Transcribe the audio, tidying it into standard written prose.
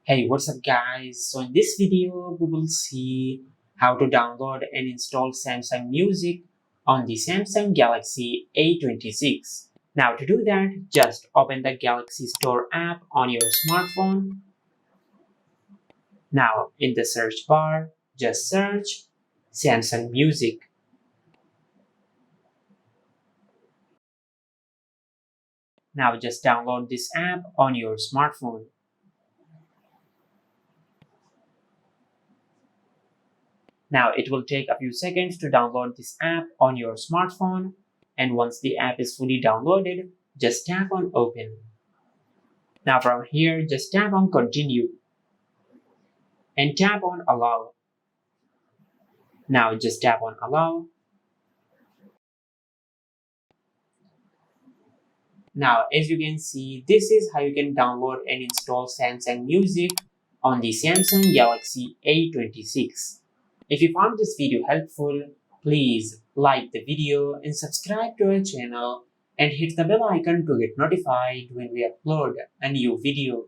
Hey, what's up guys? So in this video, we will see how to download and install Samsung Music on the Samsung Galaxy A26. Now to do that, just open the Galaxy Store app on your smartphone. Now in the search bar, just search Samsung Music. Now just download this app on your smartphone. Now it will take a few seconds to download this app on your smartphone, and once the app is fully downloaded, just tap on open. Now from here, just tap on continue and tap on allow. Now just tap on allow. Now as you can see, this is how you can download and install Samsung Music on the Samsung Galaxy A26. If you found this video helpful, please like the video and subscribe to our channel and hit the bell icon to get notified when we upload a new video.